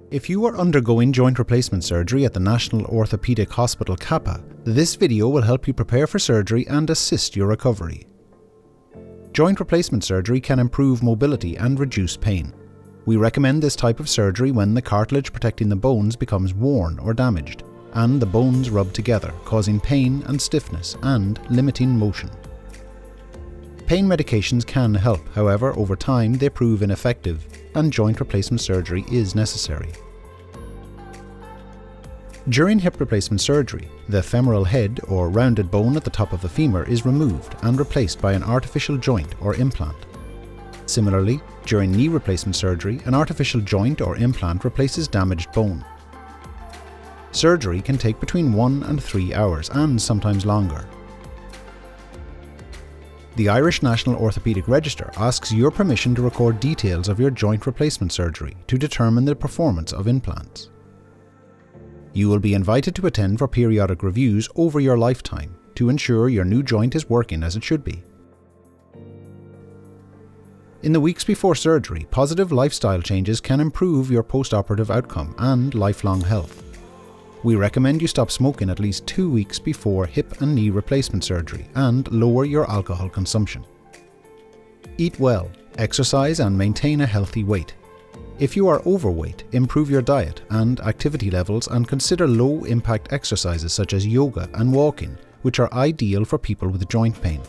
If you are undergoing joint replacement surgery at the National Orthopaedic Hospital Cappagh, this video will help you prepare for surgery and assist your recovery. Joint replacement surgery can improve mobility and reduce pain. We recommend this type of surgery when the cartilage protecting the bones becomes worn or damaged, and the bones rub together, causing pain and stiffness and limiting motion. Pain medications can help, however, over time they prove ineffective, and joint replacement surgery is necessary. During hip replacement surgery, the femoral head or rounded bone at the top of the femur is removed and replaced by an artificial joint or implant. Similarly, during knee replacement surgery, an artificial joint or implant replaces damaged bone. Surgery can take between 1 and 3 hours and sometimes longer. The Irish National Orthopaedic Register asks your permission to record details of your joint replacement surgery to determine the performance of implants. You will be invited to attend for periodic reviews over your lifetime to ensure your new joint is working as it should be. In the weeks before surgery, positive lifestyle changes can improve your post-operative outcome and lifelong health. We recommend you stop smoking at least 2 weeks before hip and knee replacement surgery and lower your alcohol consumption. Eat well, exercise and maintain a healthy weight. If you are overweight, improve your diet and activity levels and consider low-impact exercises such as yoga and walking, which are ideal for people with joint pain.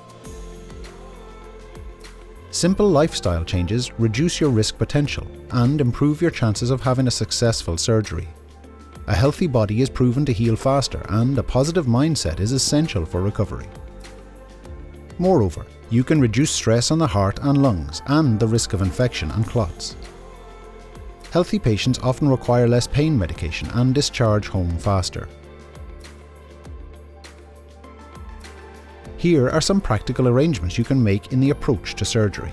Simple lifestyle changes reduce your risk potential and improve your chances of having a successful surgery. A healthy body is proven to heal faster, and a positive mindset is essential for recovery. Moreover, you can reduce stress on the heart and lungs and the risk of infection and clots. Healthy patients often require less pain medication and discharge home faster. Here are some practical arrangements you can make in the approach to surgery.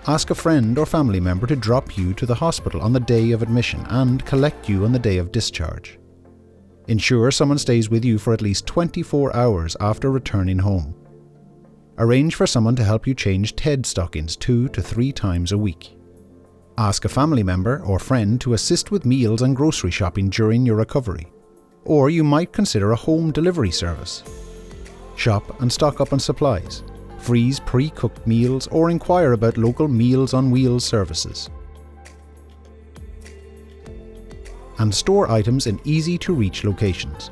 Ask a friend or family member to drop you to the hospital on the day of admission and collect you on the day of discharge. Ensure someone stays with you for at least 24 hours after returning home. Arrange for someone to help you change TED stockings 2 to 3 times a week. Ask a family member or friend to assist with meals and grocery shopping during your recovery. Or you might consider a home delivery service. Shop and stock up on supplies. Freeze pre-cooked meals or inquire about local Meals on Wheels services. And store items in easy-to-reach locations.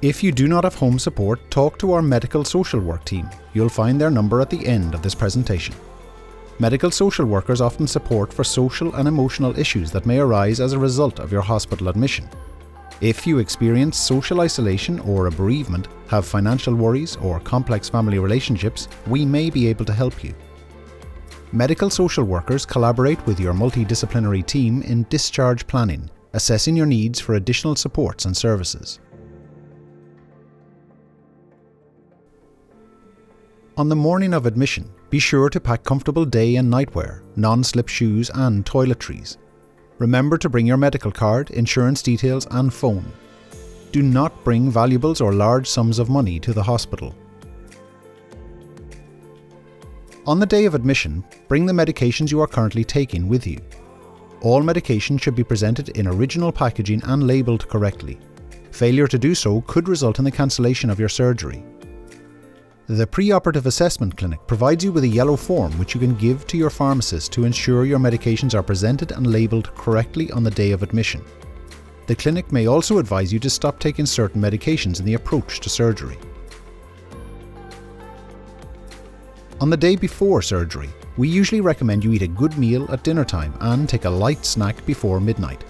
If you do not have home support, talk to our medical social work team. You'll find their number at the end of this presentation. Medical social workers often support for social and emotional issues that may arise as a result of your hospital admission. If you experience social isolation or a bereavement, have financial worries or complex family relationships, we may be able to help you. Medical social workers collaborate with your multidisciplinary team in discharge planning, assessing your needs for additional supports and services. On the morning of admission, be sure to pack comfortable day and nightwear, non-slip shoes and toiletries. Remember to bring your medical card, insurance details and phone. Do not bring valuables or large sums of money to the hospital. On the day of admission, bring the medications you are currently taking with you. All medication should be presented in original packaging and labelled correctly. Failure to do so could result in the cancellation of your surgery. The pre-operative assessment clinic provides you with a yellow form which you can give to your pharmacist to ensure your medications are presented and labelled correctly on the day of admission. The clinic may also advise you to stop taking certain medications in the approach to surgery. On the day before surgery, we usually recommend you eat a good meal at dinner time and take a light snack before midnight.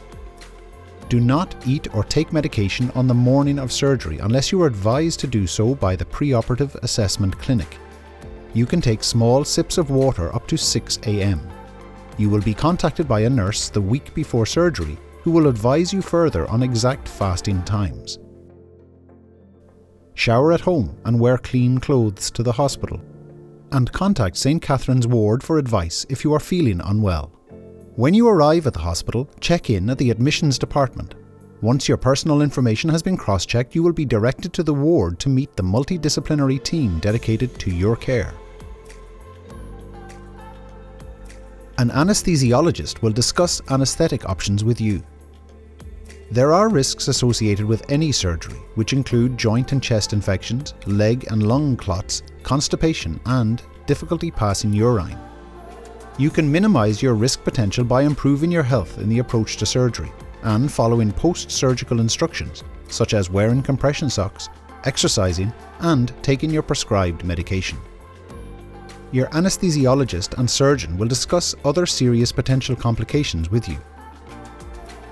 Do not eat or take medication on the morning of surgery unless you are advised to do so by the pre-operative assessment clinic. You can take small sips of water up to 6 a.m. You will be contacted by a nurse the week before surgery who will advise you further on exact fasting times. Shower at home and wear clean clothes to the hospital. And contact St. Catherine's Ward for advice if you are feeling unwell. When you arrive at the hospital, check in at the admissions department. Once your personal information has been cross-checked, you will be directed to the ward to meet the multidisciplinary team dedicated to your care. An anesthesiologist will discuss anaesthetic options with you. There are risks associated with any surgery, which include joint and chest infections, leg and lung clots, constipation, and difficulty passing urine. You can minimise your risk potential by improving your health in the approach to surgery and following post-surgical instructions, such as wearing compression socks, exercising, and taking your prescribed medication. Your anesthesiologist and surgeon will discuss other serious potential complications with you.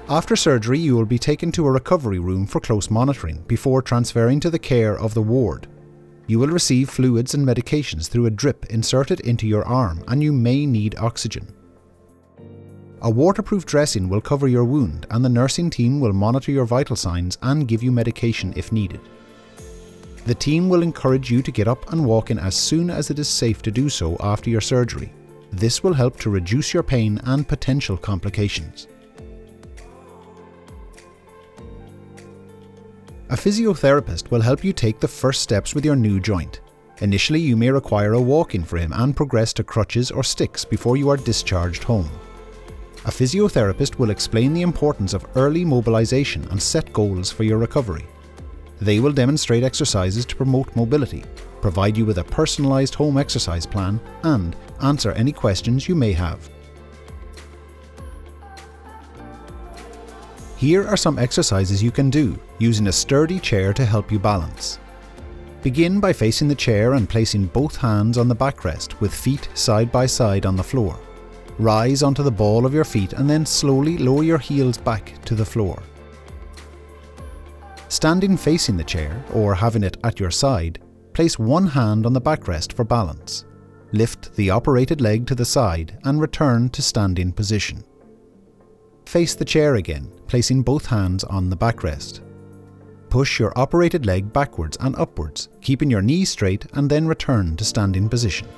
After surgery, you will be taken to a recovery room for close monitoring before transferring to the care of the ward. You will receive fluids and medications through a drip inserted into your arm, and you may need oxygen. A waterproof dressing will cover your wound, and the nursing team will monitor your vital signs and give you medication if needed. The team will encourage you to get up and walk in as soon as it is safe to do so after your surgery. This will help to reduce your pain and potential complications. A physiotherapist will help you take the first steps with your new joint. Initially, you may require a walk-in for him and progress to crutches or sticks before you are discharged home. A physiotherapist will explain the importance of early mobilisation and set goals for your recovery. They will demonstrate exercises to promote mobility, provide you with a personalised home exercise plan, and answer any questions you may have. Here are some exercises you can do, using a sturdy chair to help you balance. Begin by facing the chair and placing both hands on the backrest with feet side by side on the floor. Rise onto the ball of your feet and then slowly lower your heels back to the floor. Standing facing the chair, or having it at your side, place one hand on the backrest for balance. Lift the operated leg to the side and return to standing position. Face the chair again, placing both hands on the backrest. Push your operated leg backwards and upwards, keeping your knees straight, and then return to standing position.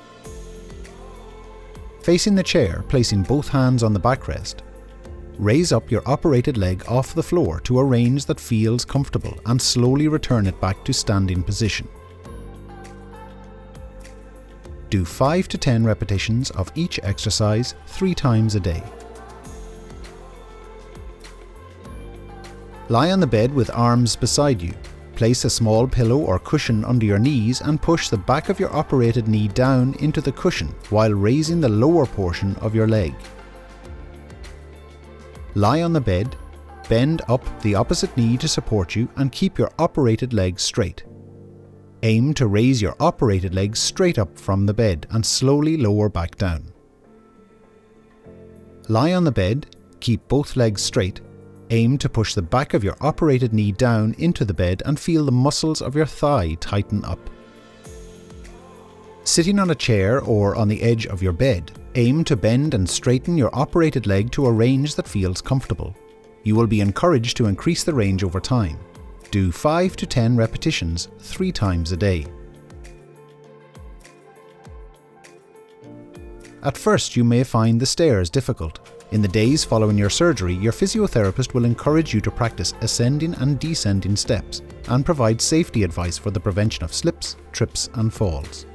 Facing the chair, placing both hands on the backrest. Raise up your operated leg off the floor to a range that feels comfortable and slowly return it back to standing position. Do 5 to 10 repetitions of each exercise 3 times a day. Lie on the bed with arms beside you. Place a small pillow or cushion under your knees and push the back of your operated knee down into the cushion while raising the lower portion of your leg. Lie on the bed, bend up the opposite knee to support you, and keep your operated leg straight. Aim to raise your operated leg straight up from the bed and slowly lower back down. Lie on the bed, keep both legs straight. Aim to push the back of your operated knee down into the bed and feel the muscles of your thigh tighten up. Sitting on a chair or on the edge of your bed, aim to bend and straighten your operated leg to a range that feels comfortable. You will be encouraged to increase the range over time. Do 5 to 10 repetitions 3 times a day. At first, you may find the stairs difficult. In the days following your surgery, your physiotherapist will encourage you to practice ascending and descending steps and provide safety advice for the prevention of slips, trips, and falls.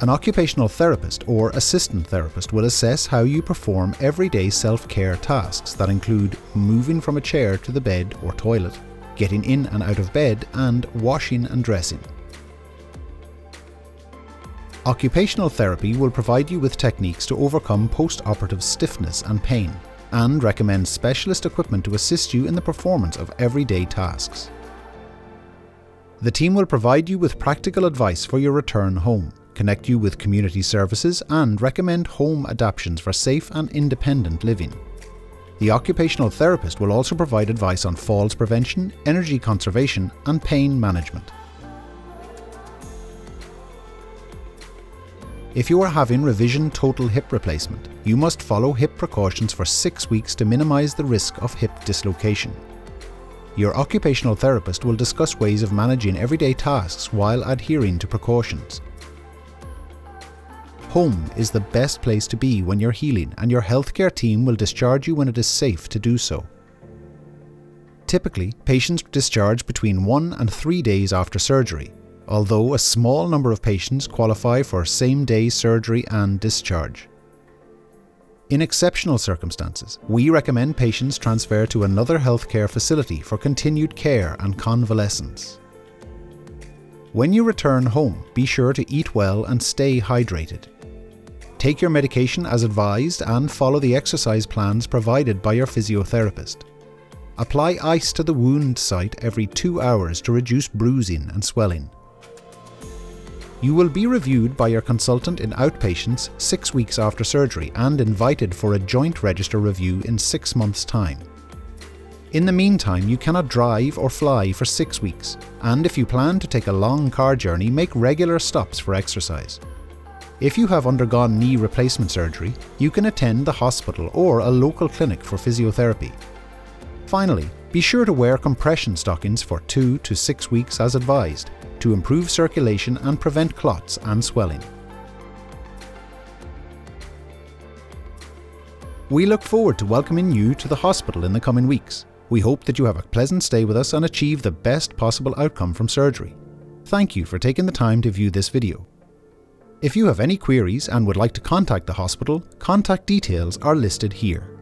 An occupational therapist or assistant therapist will assess how you perform everyday self-care tasks that include moving from a chair to the bed or toilet, getting in and out of bed, and washing and dressing. Occupational therapy will provide you with techniques to overcome post-operative stiffness and pain, and recommend specialist equipment to assist you in the performance of everyday tasks. The team will provide you with practical advice for your return home, connect you with community services, and recommend home adaptations for safe and independent living. The occupational therapist will also provide advice on falls prevention, energy conservation, and pain management. If you are having revision total hip replacement, you must follow hip precautions for 6 weeks to minimize the risk of hip dislocation. Your occupational therapist will discuss ways of managing everyday tasks while adhering to precautions. Home is the best place to be when you're healing, and your healthcare team will discharge you when it is safe to do so. Typically, patients discharge between 1 and 3 days after surgery. although a small number of patients qualify for same-day surgery and discharge. In exceptional circumstances, we recommend patients transfer to another healthcare facility for continued care and convalescence. When you return home, be sure to eat well and stay hydrated. Take your medication as advised and follow the exercise plans provided by your physiotherapist. Apply ice to the wound site every 2 hours to reduce bruising and swelling. You will be reviewed by your consultant in outpatients 6 weeks after surgery and invited for a joint register review in 6 months' time. In the meantime, you cannot drive or fly for 6 weeks, and if you plan to take a long car journey, make regular stops for exercise. If you have undergone knee replacement surgery, you can attend the hospital or a local clinic for physiotherapy. Finally, be sure to wear compression stockings for 2 to 6 weeks as advised, to improve circulation and prevent clots and swelling. We look forward to welcoming you to the hospital in the coming weeks. We hope that you have a pleasant stay with us and achieve the best possible outcome from surgery. Thank you for taking the time to view this video. If you have any queries and would like to contact the hospital, contact details are listed here.